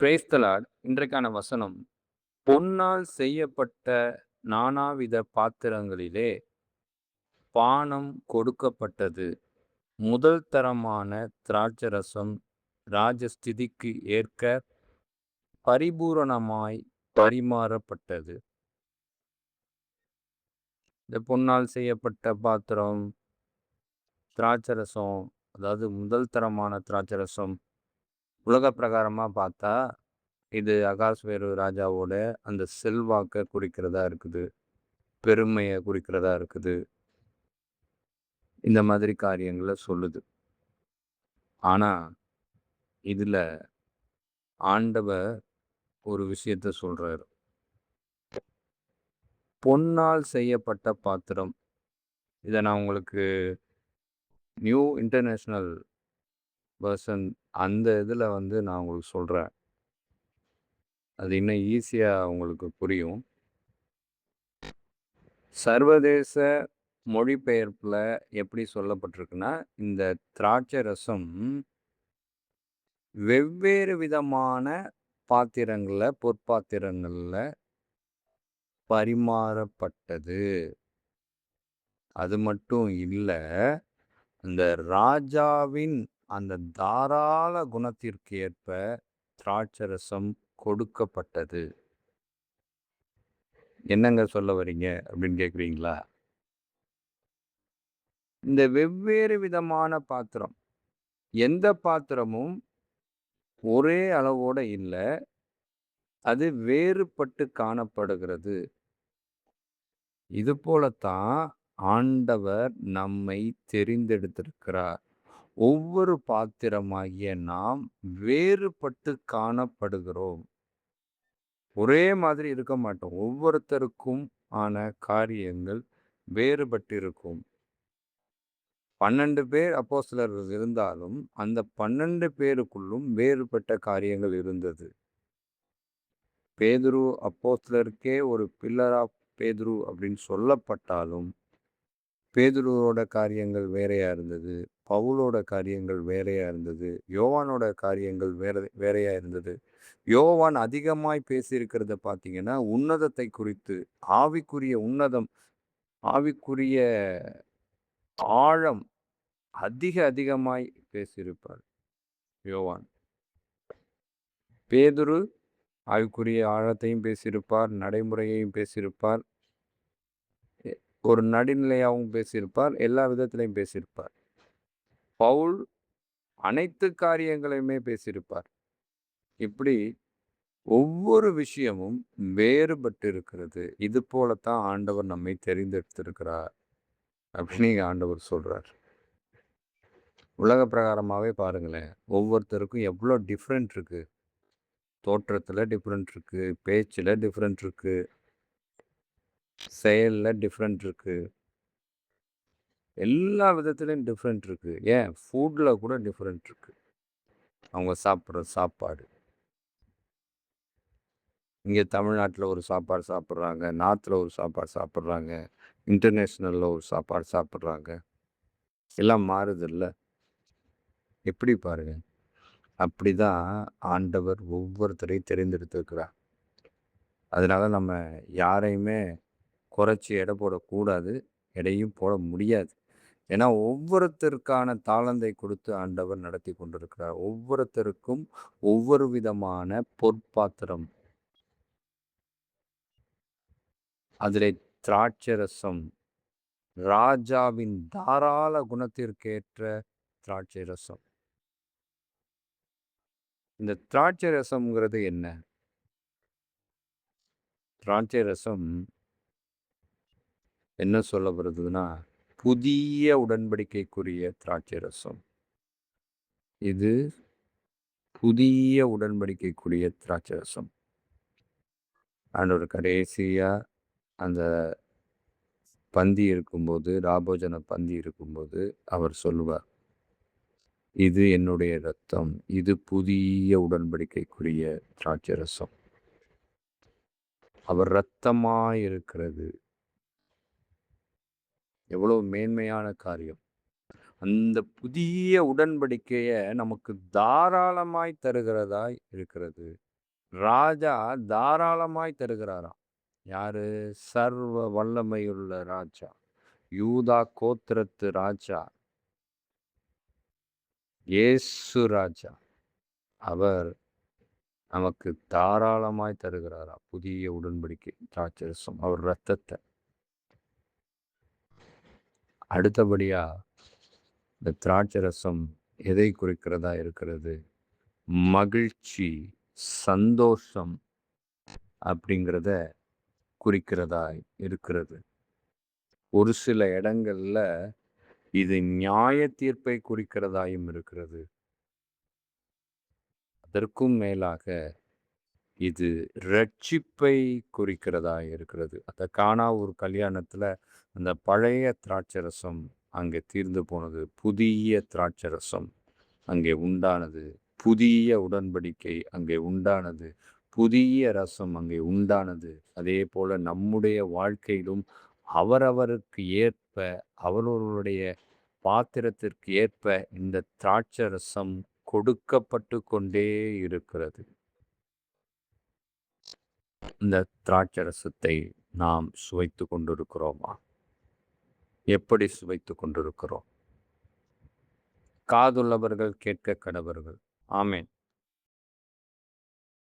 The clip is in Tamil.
Praise the Lord. இன்றைக்கான வசனம், பொன்னால் செய்யப்பட்ட நானாவித பாத்திரங்களிலே பானம் கொடுக்கப்பட்டது. முதல் தரமான திராட்சரசம் ராஜஸ்திதிக்கு ஏற்க பரிபூரணமாய் பரிமாறப்பட்டது. இந்த பொன்னால் செய்யப்பட்ட பாத்திரம், திராட்சரசம், அதாவது முதல் தரமான திராட்சரசம், உலக பிரகாரமா பார்த்தா இது அகாஸ்வேரு ராஜாவோட அந்த செல்வாக்க குறிக்கிறதா இருக்குது. பெருமைய குறிக்கிறதா இருக்குது. இந்த மாதிரி காரியங்கள சொல்லுது. ஆனா, இதுல ஆண்டவர் ஒரு விஷயத்த சொல்றாரு. பொன்னால் செய்யப்பட்ட பாத்திரம். இத நான் உங்களுக்கு நியூ இன்டர்நேஷனல் வெர்ஷன் அந்த இதுல நான் உங்களுக்கு சொல்றேன். அது இன்னும் ஈஸியா உங்களுக்கு புரியும். சர்வதேச மொழிபெயர்ப்புல எப்படி சொல்லப்பட்டிருக்குன்னா, இந்த திராட்சை ரசம் வெவ்வேறு விதமான பாத்திரங்கள்ல, பொற்பாத்திரங்கள்ல பரிமாறப்பட்டது. அது மட்டும் இல்ல, அந்த ராஜாவின் அந்த தாராள குணத்திற்கு ஏற்ப திராட்சரசம் கொடுக்கப்பட்டது. என்னங்க சொல்ல வரீங்க அப்படின்னு கேட்குறீங்களா? இந்த வெவ்வேறு விதமான பாத்திரம், எந்த பாத்திரமும் ஒரே அளவோட இல்ல. அது வேறுபட்டு காணப்படுகிறது. இது போலத்தான் ஆண்டவர் நம்மை தெரிந்தெடுத்திருக்கிறார். ஒவ்வொரு பாத்திரமாகிய நாம் வேறுபட்டு காணப்படுகிறோம். ஒரே மாதிரி இருக்க மாட்டோம். ஒவ்வொருத்தருக்கும் ஆன காரியங்கள் வேறுபட்டிருக்கும். 12 பேர் அப்போஸ்தலர்கள் இருந்தாலும், அந்த 12 பேருக்குள்ளும் வேறுபட்ட காரியங்கள் இருந்தது. பேதுரு அப்போஸ்தலருக்கே ஒரு பில்லர் ஆஃப் பேதுரு அப்படின்னு சொல்லப்பட்டாலும், பேதுருவோட காரியங்கள் வேறையா இருந்தது. பவுலோட காரியங்கள் வேறையா இருந்தது. யோவானோட காரியங்கள் வேறையா இருந்தது. யோவான் அதிகமாய் பேசியிருக்கிறத பார்த்தீங்கன்னா, உன்னதத்தை குறித்து, ஆவிக்குரிய உன்னதம், ஆவிக்குரிய ஆழம் அதிகமாய் பேசியிருப்பார் யோவான். பேதுரு ஆவிக்குரிய ஆழத்தையும் பேசியிருப்பார், நடைமுறையையும் பேசியிருப்பார், ஒரு நடுநிலையாகவும் பேசியிருப்பார், எல்லா விதத்திலையும் பேசியிருப்பார். பவுல் அனைத்து காரியங்களையுமே பேசியிருப்பார். இப்படி ஒவ்வொரு விஷயமும் வேறுபட்டு இருக்கிறது. இது போலத்தான் ஆண்டவர் நம்மை தெரிந்தெடுத்திருக்கிறார் அப்படின்னு இங்க ஆண்டவர் சொல்றார். உலக பிரகாரமாவே பாருங்களேன், ஒவ்வொருத்தருக்கும் எவ்வளோ டிஃப்ரெண்ட் இருக்கு. தோற்றத்துல டிஃப்ரெண்ட் இருக்கு, பேச்சுல டிஃப்ரெண்ட் இருக்கு, செயல்ல டிஃப்ரெண்ட் இருக்கு. எல்லா விதத்திலையும் டிஃப்ரெண்ட் இருக்கு. ஏன் ஃபுட்ல கூட டிஃப்ரெண்ட் இருக்கு. அவங்க சாப்பிட்ற சாப்பாடு. இங்கே தமிழ்நாட்டில் ஒரு சாப்பாடு சாப்பிட்றாங்க, நார்த்தில் ஒரு சாப்பாடு சாப்பிட்றாங்க, இன்டர்நேஷ்னலில் ஒரு சாப்பாடு சாப்பிட்றாங்க. எல்லாம் மாறுதுல்ல. எப்படி பாருங்க. அப்படிதான் ஆண்டவர் ஒவ்வொருத்தரையும் தெரிந்தெடுத்திருக்கிறார். அதனால நம்ம யாரையுமே குறைச்சி எடை போடக்கூடாது. எடையும் போட முடியாது. ஏன்னா ஒவ்வொருத்தருக்கான தாளந்தை கொடுத்து ஆண்டவர் நடத்தி கொண்டிருக்கிறார். ஒவ்வொருத்தருக்கும் ஒவ்வொரு விதமான பொற்பாத்திரம். அதிலே திராட்சரசம், ராஜாவின் தாராள குணத்திற்கேற்ற திராட்சை ரசம். இந்த திராட்சை ரசம்ங்கிறது என்ன? திராட்சை ரசம் என்ன சொல்லப்படுதுன்னா, புதிய உடன்படிக்கைக்குரிய திராட்சை ரசம். இது புதிய உடன்படிக்கைக்குரிய திராட்சை ரசம். ஆண்டவர் கடைசியா அந்த பந்தி இருக்கும்போது, ராபோஜன பந்தி இருக்கும்போது அவர் சொல்லுவார், இது என்னுடைய இரத்தம். இது புதிய உடன்படிக்கைக்குரிய திராட்சை ரசம். அவர் இரத்தமாயிருக்கிறது. எவ்வளவு மேன்மையான காரியம். அந்த புதிய உடன்படிக்கைய நமக்கு தாராளமாய் தருகிறதாய் இருக்கிறது. ராஜா தாராளமாய் தருகிறாராம். யாரு? சர்வ வல்லமையுள்ள ராஜா. யூதா கோத்திரத்து ராஜா. இயேசு ராஜா. அவர் நமக்கு தாராளமாய் தருகிறாராம். புதிய உடன்படிக்கை திராட்சரசம். அவர் இரத்தத்த. அடுத்தபடியா இந்த திராட்சரசம் எதை குறிக்கிறதா இருக்கிறது? மகிழ்ச்சி, சந்தோஷம் அப்படிங்கிறத குறிக்கிறதா இருக்கிறது. ஒரு சில இடங்கள்ல இது நியாய தீர்ப்பை குறிக்கிறதாயும் இருக்கிறது. அதற்கும் மேலாக இது ரட்சிப்பை குறிக்கிறதா இருக்கிறது. அந்த கானா ஒரு கல்யாணத்துல அந்த பழைய திராட்சரசம் அங்கே தீர்ந்து போனது. புதிய திராட்சரசம் அங்கே உண்டானது. புதிய உடன்படிக்கை அங்கே உண்டானது. புதிய ரசம் அங்கே உண்டானது. அதே போல நம்முடைய வாழ்க்கையிலும் அவரவருக்கு ஏற்ப அவரவருடைய பாத்திரத்திற்கு ஏற்ப இந்த திராட்சரசம் கொடுக்கப்பட்டு கொண்டே இருக்கிறது. இந்த திராட்சரசத்தை நாம் சுவைத்து கொண்டிருக்கிறோமா? எப்படி சுவைத்து கொண்டிருக்கிறோம்? காதுள்ளவர்கள் கேட்க கடவர்கள். ஆமென்.